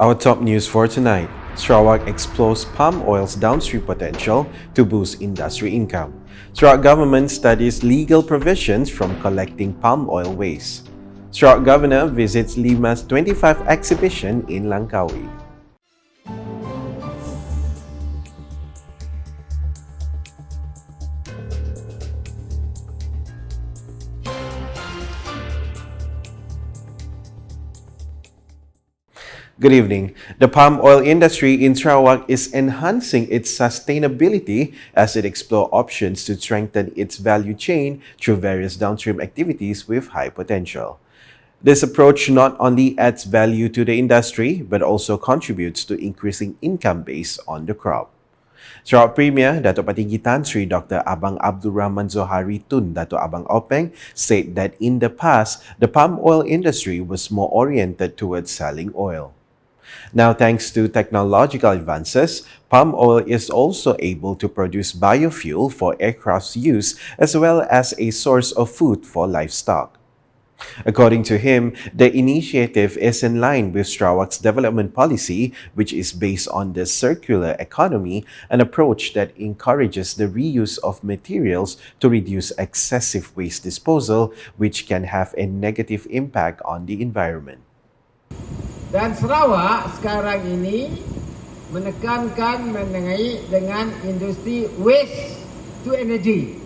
Our top news for tonight: Sarawak explores palm oil's downstream potential to boost industry income. Sarawak government studies legal provisions from collecting palm oil waste. Sarawak governor visits Lima's 25 exhibition in Langkawi. Good evening. The palm oil industry in Sarawak is enhancing its sustainability as it explores options to strengthen its value chain through various downstream activities with high potential. This approach not only adds value to the industry but also contributes to increasing income based on the crop. Sarawak Premier Dato' Patinggi Tan Sri Dr. Abang Abdul Rahman Zohari Tun Dato' Abang Openg said that in the past, the palm oil industry was more oriented towards selling oil. Now, thanks to technological advances, palm oil is also able to produce biofuel for aircraft's use as well as a source of food for livestock. According to him, the initiative is in line with Sarawak's development policy, which is based on the circular economy, an approach that encourages the reuse of materials to reduce excessive waste disposal, which can have a negative impact on the environment. Dan Sarawak sekarang ini menekankan mengenai dengan industri waste to energy.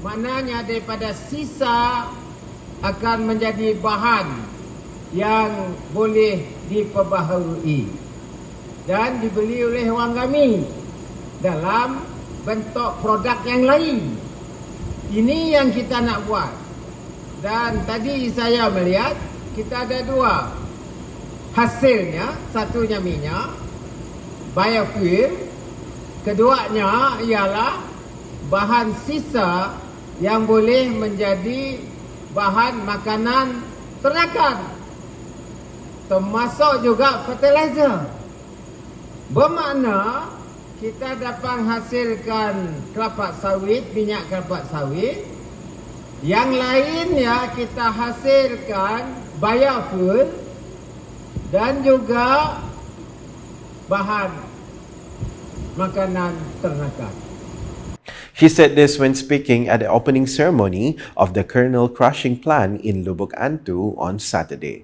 Maknanya daripada sisa akan menjadi bahan yang boleh diperbaharui dan dibeli oleh orang kami dalam bentuk produk yang lain. Ini yang kita nak buat. Dan tadi saya melihat kita ada dua hasilnya, satunya minyak, biofuel, keduanya ialah bahan sisa yang boleh menjadi bahan makanan ternakan, termasuk juga fertilizer. Bermakna kita dapat hasilkan kelapa sawit, minyak kelapa sawit. Yang lainnya kita hasilkan biofuel dan juga bahan makanan ternakan. He said this when speaking at the opening ceremony of the kernel crushing plant in Lubuk Antu on Saturday.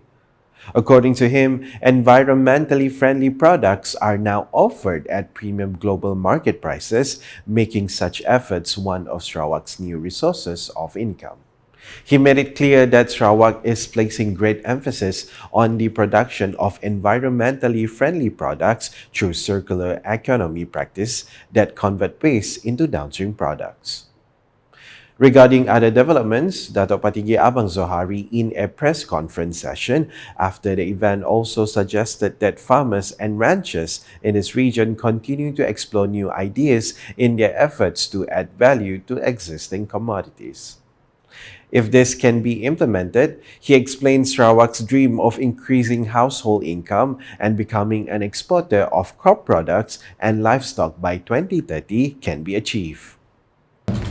According to him, environmentally friendly products are now offered at premium global market prices, making such efforts one of Sarawak's new resources of income. He made it clear that Sarawak is placing great emphasis on the production of environmentally friendly products through circular economy practice that convert waste into downstream products. Regarding other developments, Dato' Patinggi Abang Zohari in a press conference session after the event also suggested that farmers and ranchers in this region continue to explore new ideas in their efforts to add value to existing commodities. If this can be implemented, he explains Sarawak's dream of increasing household income and becoming an exporter of crop products and livestock by 2030 can be achieved.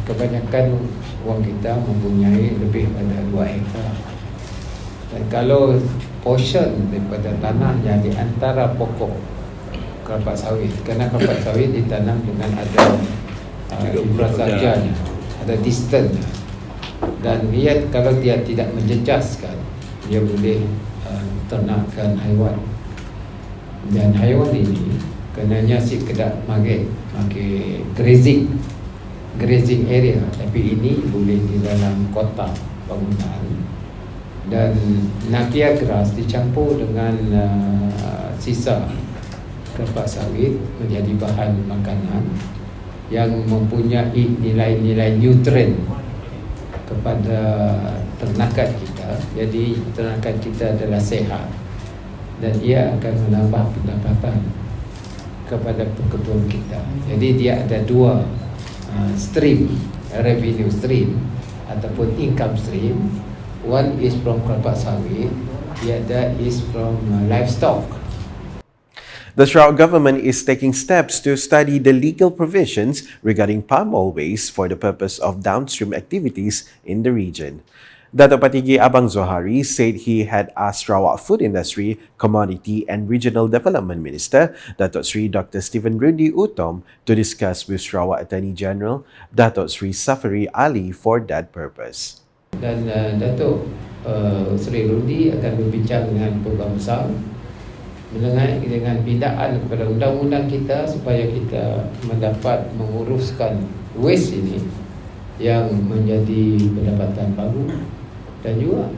Kebanyakan orang kita mempunyai lebih pada 2 hektar. Dan kalau portion daripada tanah yang di antara pokok kelapa sawit, kerana kelapa sawit ditanam dengan ada infrastrukturnya, ada distance. Dan dia kalau dia tidak menjejaskan, dia boleh ternakkan haiwan. Dan haiwan ini kenanya sekedar makan grazing area, tapi ini boleh di dalam kota bangunan. Dan napier grass dicampur dengan sisa kelapa sawit menjadi bahan makanan yang mempunyai nilai-nilai nutrien kepada ternakan kita. Jadi ternakan kita adalah sehat dan ia akan menambah pendapatan kepada pekebun kita. Jadi dia ada 2 stream, revenue stream ataupun income stream. One is from kelapa sawit, the other is from livestock. The Sarawak government is taking steps to study the legal provisions regarding palm oil waste for the purpose of downstream activities in the region. Dato' Patigi Abang Zohari said he had asked Sarawak Food Industry, Commodity and Regional Development Minister, Dato' Sri Dr. Stephen Rudy Utom, to discuss with Sarawak Attorney General, Dato' Sri Safari Ali, for that purpose. Dan Datuk Seri Rudi akan berbincang dengan program besar mengenai dengan pindaan kepada undang-undang kita supaya kita mendapat menguruskan waste ini yang menjadi pendapatan baru, dan juga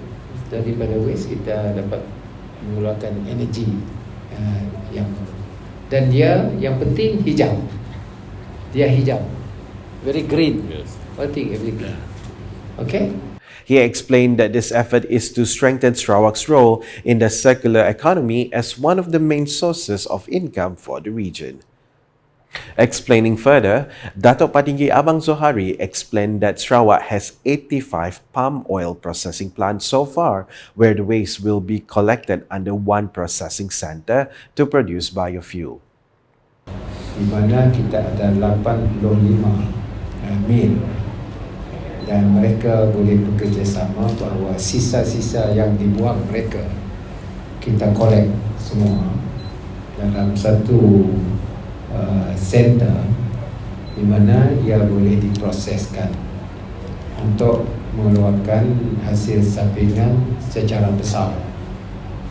daripada waste kita dapat mengeluarkan energi yang, dan dia yang penting hijau, dia hijau, very green. Yes. I think everything. Okay. He explained that this effort is to strengthen Sarawak's role in the circular economy as one of the main sources of income for the region. Explaining further, Dato' Patinggi Abang Zohari explained that Sarawak has 85 palm oil processing plants so far, where the waste will be collected under one processing center to produce biofuel. Di mana kita ada 85 mil, dan mereka boleh bekerjasama bahawa sisa-sisa yang dibuang mereka kita collect semua dalam satu center di mana ia boleh diproseskan untuk mengeluarkan hasil sampingan secara besar.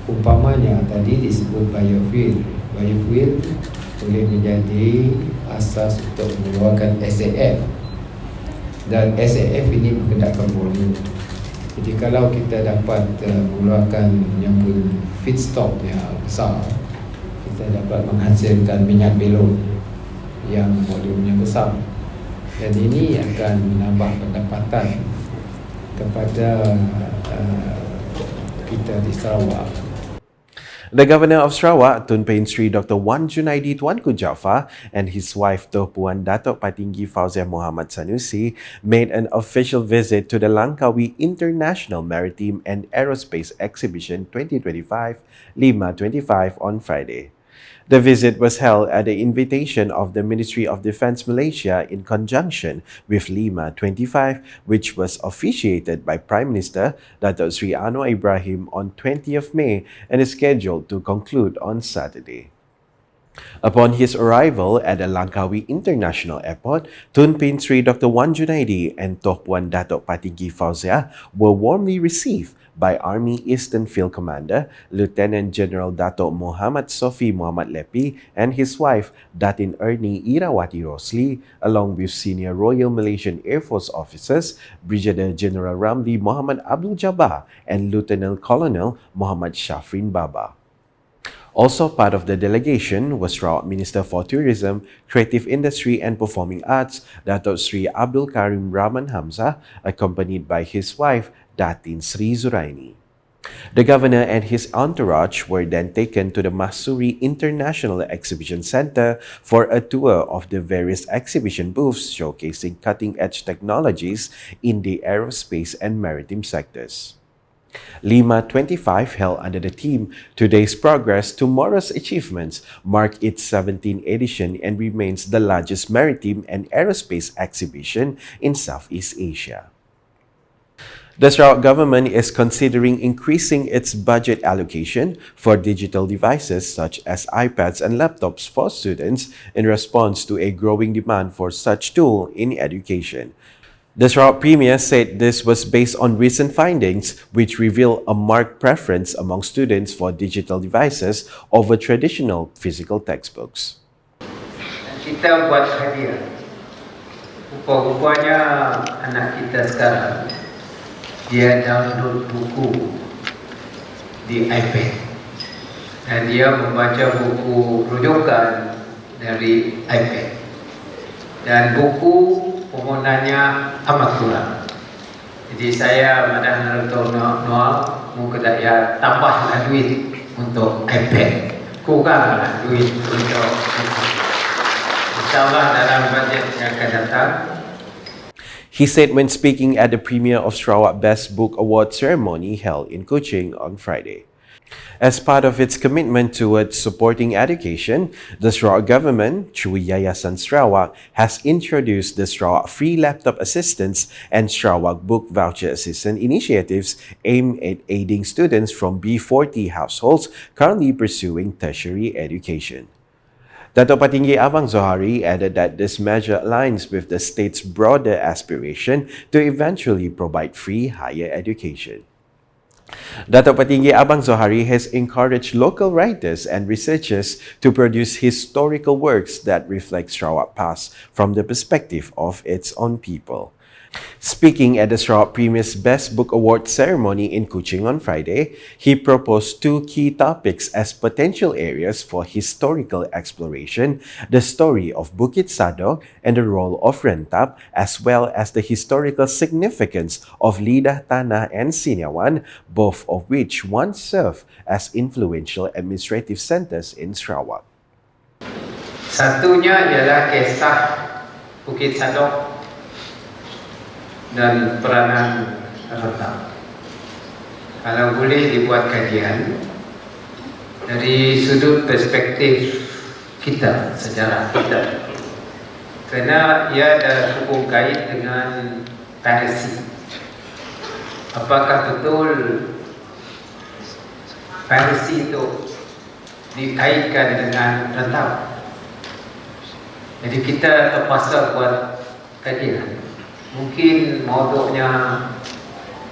Umpamanya tadi disebut biofuel. Biofuel boleh menjadi asas untuk mengeluarkan SAF, dan SAF ini berkenaan volume. Jadi kalau kita dapat mengeluarkan yang pun feedstock yang besar, kita dapat menghasilkan minyak belon yang volumenya besar, dan ini akan menambah pendapatan kepada kita di Sarawak. The Governor of Sarawak, Tun Pehin Sri Dr. Wan Junaidi Tuanku Jaafar, and his wife Tuan Puan Datuk Patinggi Fauziah Muhammad Sanusi made an official visit to the Langkawi International Maritime and Aerospace Exhibition 2025, Lima 25 on Friday. The visit was held at the invitation of the Ministry of Defence Malaysia in conjunction with Lima 25, which was officiated by Prime Minister Dato' Sri Anwar Ibrahim on 20th May and is scheduled to conclude on Saturday. Upon his arrival at the Langkawi International Airport, Tun Pehin Sri Dr. Wan Junaidi and Tuan Puan Datuk Patinggi Fauziah were warmly received by Army Eastern Field Commander Lieutenant General Datuk Muhammad Sofi Muhammad Lepi and his wife Datin Ernie Irawati Rosli, along with senior Royal Malaysian Air Force officers Brigadier General Ramli Muhammad Abdul Jabbar and Lieutenant Colonel Muhammad Shafrin Baba. Also part of the delegation was Sarawak Minister for Tourism, Creative Industry and Performing Arts, Datuk Sri Abdul Karim Rahman Hamzah, accompanied by his wife, Datin Sri Zuraini. The Governor and his entourage were then taken to the Mahsuri International Exhibition Centre for a tour of the various exhibition booths showcasing cutting-edge technologies in the aerospace and maritime sectors. Lima 25, held under the theme Today's Progress, Tomorrow's Achievements, marked its 17th edition and remains the largest maritime and aerospace exhibition in Southeast Asia. The Sarawak government is considering increasing its budget allocation for digital devices such as iPads and laptops for students in response to a growing demand for such tool in education. The Sarawak Premier said this was based on recent findings which reveal a marked preference among students for digital devices over traditional physical textbooks. Kita buat hadiah. Rupa-rupanya anak kita sekarang dia download buku di iPad dan dia membaca buku rujukan dari iPad, dan buku permohonannya amat kurang. Jadi saya madah Noah muka daya tambahlah duit untuk iPad, kuranglah duit untuk InsyaAllah dalam bajet yang akan datang. He said when speaking at the premiere of Sarawak Best Book Award ceremony held in Kuching on Friday. As part of its commitment towards supporting education, the Sarawak government, through Yayasan Sarawak, has introduced the Sarawak Free Laptop Assistance and Sarawak Book Voucher Assistance initiatives aimed at aiding students from B40 households currently pursuing tertiary education. Dato' Patinggi Abang Zohari added that this measure aligns with the state's broader aspiration to eventually provide free higher education. Dato' Patinggi Abang Zohari has encouraged local writers and researchers to produce historical works that reflect Sarawak past from the perspective of its own people. Speaking at the Sarawak Premier's Best Book Award ceremony in Kuching on Friday, he proposed two key topics as potential areas for historical exploration: the story of Bukit Sadok and the role of Rentap, as well as the historical significance of Lidah Tanah and Siniawan, both of which once served as influential administrative centers in Sarawak. Satunya ialah kisah Bukit Sadok dan peranan Rentap. Kalau boleh dibuat kajian dari sudut perspektif kita, sejarah kita, kerana ia ada hubung kait dengan piracy. Apakah betul piracy itu dikaitkan dengan Rentap? Jadi kita terpaksa buat kajian. Mungkin mauduknya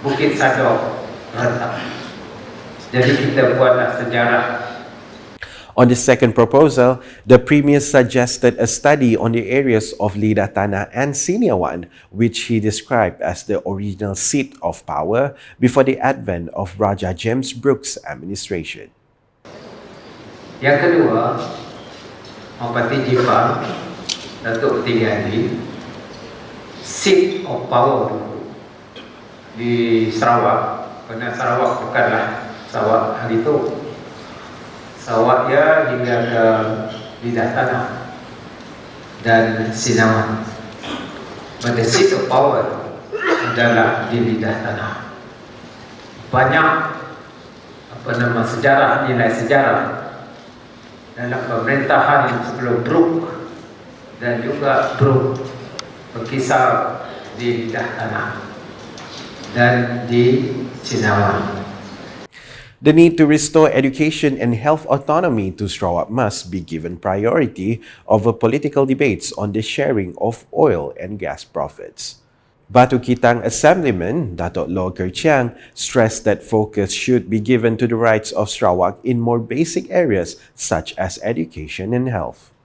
Bukit Sadok, Rentap. Jadi kita buatlah sejarah. On the second proposal, the Premier suggested a study on the areas of Lidah Tanah and Siniawan, which he described as the original seat of power before the advent of Raja James Brooke's administration. Yang kedua, Mapati Jipang, Datuk Tinggi Haji, seat of power di Sarawak, kerana Sarawak bukanlah Sarawak hari itu. Sarawak ya hingga ke Lidah Tanah dan Sinawan. But the seat of power adalah di Lidah Tanah. Banyak sejarah, nilai sejarah dalam pemerintahan sebelum Brooke dan juga Brooke berkisar di Lidah Tanah dan di Sinawan. The need to restore education and health autonomy to Sarawak must be given priority over political debates on the sharing of oil and gas profits. Batu Kitang Assemblyman Dato' Loh Kerchiang stressed that focus should be given to the rights of Sarawak in more basic areas such as education and health.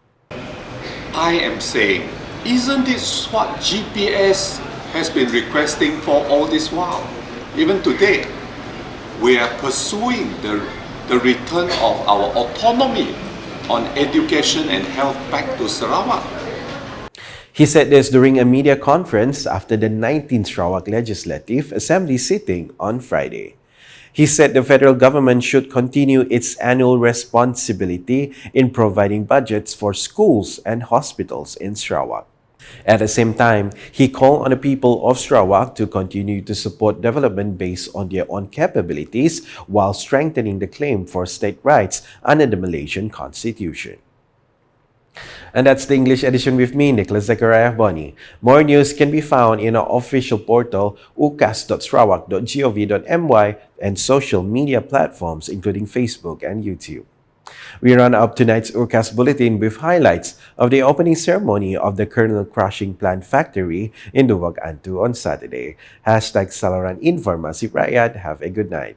I am saying, isn't this what GPS has been requesting for all this while? Even today, we are pursuing the return of our autonomy on education and health back to Sarawak. He said this during a media conference after the 19th Sarawak Legislative Assembly sitting on Friday. He said the federal government should continue its annual responsibility in providing budgets for schools and hospitals in Sarawak. At the same time, he called on the people of Sarawak to continue to support development based on their own capabilities while strengthening the claim for state rights under the Malaysian Constitution. And that's the English edition with me, Nicholas Zechariah Boni. More news can be found in our official portal, ukas.sarawak.gov.my, and social media platforms including Facebook and YouTube. We run up tonight's UCAS Bulletin with highlights of the opening ceremony of the kernel crushing plant factory in Lubak Antu on Saturday. Hashtag Salaran Informasi Rakyat. Have a good night.